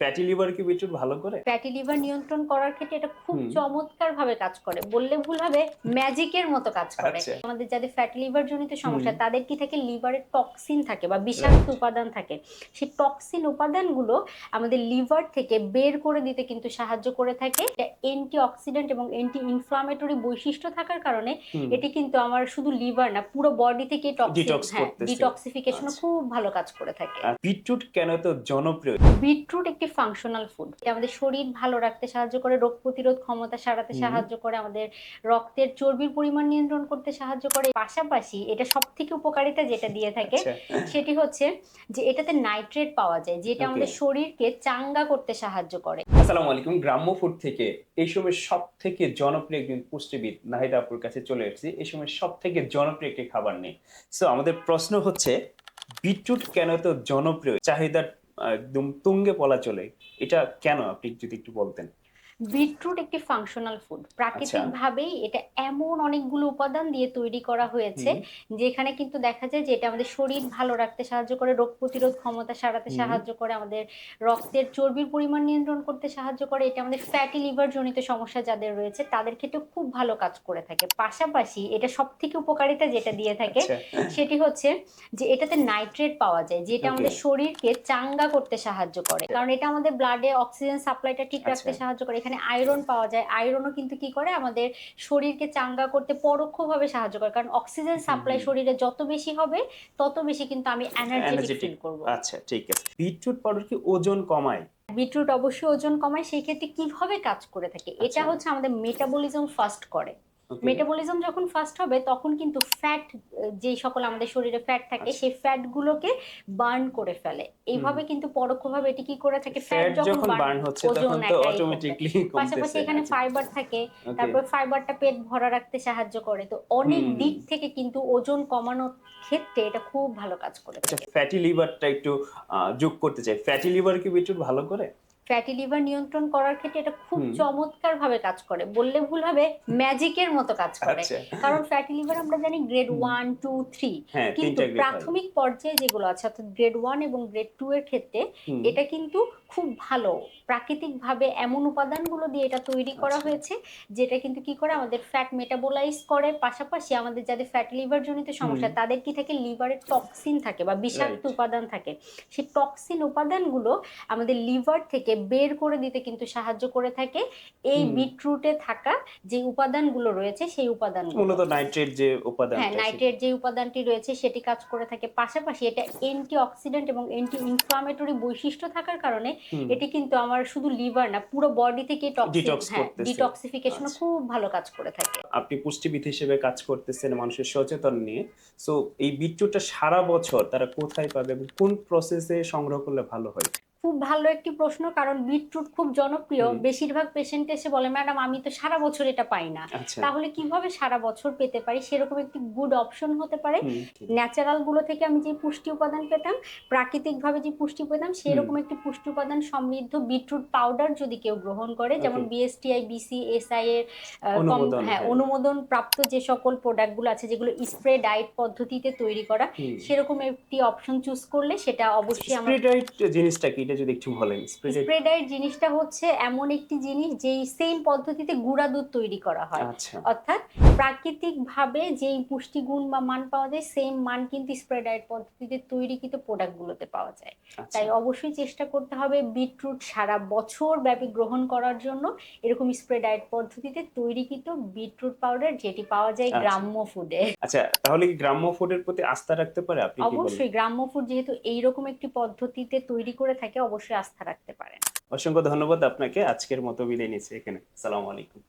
Fatty liver কি beetroot ভালো করে? ফ্যাটি লিভার নিয়ন্ত্রণ করার ক্ষেত্রে এটা খুব চমৎকারভাবে কাজ করে। বললে ভুল হবে, ম্যাজিকের মতো কাজ করে। আচ্ছা। আমাদের যাদের ফ্যাটি লিভার জনিত হুম, সমস্যা তাদের কি থাকে, লিভারে টক্সিন থাকে বা বিষাক্ত রাইট। উপাদান থাকে। সেই টক্সিন উপাদানগুলো আমাদের লিভার থেকে বের করে দিতে কিন্তু সাহায্য করে থাকে। এটা অ্যান্টি অক্সিডেন্ট এবং অ্যান্টি ইনফ্লামেটরি বৈশিষ্ট্য থাকার কারণে হুম, এটি কিন্তু আমার শুধু লিভার না, পুরো বডি থেকে টক্সিন, ডিটক্স হ্যাঁ, করতেছে। ডিটক্সিফিকেশন আচ্ছা। খুব ভালো কাজ করে থাকে। বিটরুট কেন এত জনপ্রিয়? বিটরুট একটি ফাংশনাল ফুড। এটা আমাদের শরীর ভালো রাখতে সাহায্য করে, রোগ প্রতিরোধ ক্ষমতা বাড়াতে হুম, সাহায্য করে, আমাদের রক্তের চর্বির পরিমাণ নিয়ন্ত্রণ করতে সাহায্য করে। পাশাপাশি এটা সবথেকে উপকারিতা যেটা দিয়ে থাকে আচ্ছা। সেটি হচ্ছে যে এটাতে নাইট্রেট পাওয়া যায়, যেটা ওকে। আমাদের শরীরকে চাঙ্গা করতে সাহায্য করে। আসসালামু আলাইকুম। গ্রাম্য ফুড থেকে এই সময়ের সবথেকে জনপ্রিয় একজন পুষ্টিবিদ নাহিদা আপুর কাছে চলে এসেছি। এই সময়ের সবথেকে জনপ্রিয় একটি খাবার নিয়ে। সো আমাদের প্রশ্ন হচ্ছে বিটরুট কেন এত জনপ্রিয়? চাহিদার একদম তুঙ্গে বলা চলে। এটা কেন আপনি যদি একটু বলতেন? বিটরুট একটি ফাংশনাল ফুড। আচ্ছা। প্রাকৃতিকভাবেই এটা এমন অনেকগুলো উপাদান দিয়ে তৈরি করা হয়েছে, হুম, যেখানে কিন্তু দেখা যায় যে এটা আমাদের শরীর ভালো রাখতে সাহায্য করে, রোগ প্রতিরোধ ক্ষমতা বাড়াতে হুম, সাহায্য করে, আমাদের রক্তের চর্বির পরিমাণ নিয়ন্ত্রণ করতে সাহায্য করে। এটা আমাদের ফ্যাটি লিভার জনিত সমস্যা যাদের রয়েছে তাদের ক্ষেত্রে খুব ভালো কাজ করে থাকে। পাশাপাশি এটা সবথেকে উপকারিতা যেটা দিয়ে থাকে আচ্ছা। সেটি হচ্ছে যে এটাতে নাইট্রেট পাওয়া যায়, যেটা ওকে। আমাদের শরীরকে চাঙ্গা করতে সাহায্য করে। কারণ এটা আমাদের ব্লাডে অক্সিজেন সাপ্লাইটা ঠিক আচ্ছা। রাখতে সাহায্য করে। এখানে আয়রন পাওয়া যায়। আয়রনও কিন্তু কি করে, আমাদের শরীরকে চাঙ্গা করতে পরোক্ষভাবে সাহায্য করে। কারণ অক্সিজেন হুম, সাপ্লাই হুম। শরীরে যত বেশি হবে, তত বেশি কিন্তু আমি এনার্জেটিক এনার্জেটিক। ফিল করব। আচ্ছা, ঠিক আছে। বিটরুট পাউডার কি ওজন কমায়? বিটরুট অবশ্যই ওজন কমায়। সেই ক্ষেত্রে কিভাবে কাজ করে থাকে? এটা আচ্ছা। হচ্ছে আমাদের মেটাবলিজম ফাস্ট করে। ওকে। মেটাবলিজম যখন ফাস্ট হবে তখন কিন্তু ফ্যাট, যেই সকল আমাদের শরীরে ফ্যাট থাকে আচ্ছা। সেই ফ্যাট গুলোকে বার্ন করে ফেলে। হুম। এইভাবে কিন্তু পরোক্ষভাবে এটি কি করে থাকে, ফ্যাট ফ্যাট যখন যখন বার্ন, বার্ন হচ্ছে ওজন তখন তো একাই কমবে। অটোমেটিকলি পাশাপাশি কমতেছে। এখানে আচ্ছা। ফাইবার থাকে। ওকে। তারপর ফাইবারটা পেট ভরা রাখতে সাহায্য করে। তো অনেক হুম, হুম। দিক থেকে কিন্তু ওজন কমানোর ক্ষেত্রে এটা খুব ভালো কাজ করে আচ্ছা, থাকে। ফ্যাটি লিভারটা একটু যোগ করতে চাই। ফ্যাটি লিভার কি বিটরুট ভালো করে? ফ্যাটি লিভার নিয়ন্ত্রণ করার ক্ষেত্রে এটা খুব হুম। চমৎকারভাবে কাজ করে। বললে ভুল হবে, ম্যাজিকের মতো কাজ করে। আচ্ছা। কারণ ফ্যাটি লিভার আমরা জানি গ্রেড হুম। 1, 2, 3, হ্যাঁ, ৩ কিন্তু টা গ্রেড হয়। প্রাথমিক পর্যায়ে যেগুলো আছে অর্থাৎ গ্রেড 1 এবং গ্রেড 2 এর ক্ষেত্রে হুম। এটা কিন্তু খুব ভালো। প্রাকৃতিকভাবে এমন উপাদানগুলো দিয়ে এটা তৈরি করা আচ্ছা। হয়েছে, যেটা কিন্তু কি করে, আমাদের ফ্যাট মেটাবোলাইজ করে। পাশাপাশি আমাদের যাদের ফ্যাটি লিভার জনিত হুম। সমস্যা তাদের কি থাকে, লিভারে টক্সিন থাকে বা বিষাক্ত রাইট। উপাদান থাকে। সেই টক্সিন উপাদানগুলো আমাদের লিভার থেকে বের করে দিতে কিন্তু সাহায্য করে থাকে এই হুম। বিটরুটে থাকা যে উপাদানগুলো রয়েছে সেই উপাদানগুলো। মূলত নাইট্রেট যে হ্যাঁ, উপাদানটা নাইট্রেট যে উপাদানটি রয়েছে সেটি কাজ করে থাকে। পাশাপাশি এটা অ্যান্টি অক্সিডেন্ট এবং অ্যান্টি ইনফ্লামেটরি বৈশিষ্ট্য থাকার কারণে হুম, এটি কিন্তু আমার শুধু লিভার না, পুরো বডি থেকে টক্সিন, ডিটক্স হ্যাঁ, করতেছে। ডিটক্সিফিকেশনও আচ্ছা। খুব ভালো কাজ করে থাকে। আপনি পুষ্টিবিদ হিসেবে কাজ করতেছেন মানুষের সচেতন নিয়ে। সো এই বিটরুটটা সারা বছর তারা কোথায় পাবে এবং কোন প্রসেসে সংগ্রহ করলে ভালো হয়? খুব ভালো একটি প্রশ্ন, কারণ বিটরুট খুব জনপ্রিয়। হুম, বেশিরভাগ পেশেন্ট এসে বলে, "ম্যাডাম আমি তো সারা বছর এটা পাই না।" আচ্ছা। তাহলে কিভাবে সারা বছর পেতে পারি? সেরকম একটি গুড অপশন হতে পারে হুম, ঠিক। ন্যাচারাল গুলো থেকে আমি যে পুষ্টি উপাদান পেতাম, প্রাকৃতিকভাবে যে পুষ্টি পেতাম, হুম, সেরকম একটি পুষ্টি উপাদান সমৃদ্ধ বিটরুট পাউডার যদি কেউ গ্রহণ করে, যেমন ওকে। বিএসটিআই, বিসিএসআই এর অনুমোদন, হ্যাঁ, হ্যাঁ। অনুমোদন প্রাপ্ত যে সকল প্রোডাক্ট গুলো আছে যেগুলো স্প্রে ডায়েট পদ্ধতিতে তৈরি করা, হুম। সেরকম একটি অপশন চুজ করলে সেটা আচ্ছা, অবশ্যই আমার। স্প্রে-ড্রাইড জিনিসটা কি? এটা যদি একটু বলেন। স্প্রে-ড্রাইড। স্প্রে ডায়েট জিনিসটা হচ্ছে এমন একটি জিনিস যেই সেম পদ্ধতিতে গুঁড়া দুধ তৈরি করা হয়। আচ্ছা, অর্থাৎ প্রাকৃতিকভাবে যেই পুষ্টিগুণ বা মান পাওয়া যায় সেম মান কিন্তু স্প্রে ডায়েট পদ্ধতিতে তৈরিকৃত প্রোডাক্ট গুলোতে পাওয়া যায়। তাই আচ্ছা, অবশ্যই চেষ্টা করতে হবে বিটরুট সারা বছর ব্যাপী গ্রহণ করার জন্য এরকম স্প্রে ডায়েট পদ্ধতিতে তৈরিকৃত বিটরুট পাউডার, যেটি পাওয়া যায় আচ্ছা। গ্রাম্য ফুডে। আচ্ছা, তাহলে কি গ্রাম্য ফুডের প্রতি আস্থা রাখতে পারে? আপনি কি বলেন? অবশ্যই গ্রাম্য ফুড যেহেতু এইরকম একটি পদ্ধতিতে তৈরি করে থাকে, অবশ্যই আস্থা রাখতে পারেন। অসংখ্য ধন্যবাদ আপনাকে। আজকের মতো বিদায় নিচ্ছি এখানে। আসসালামু আলাইকুম।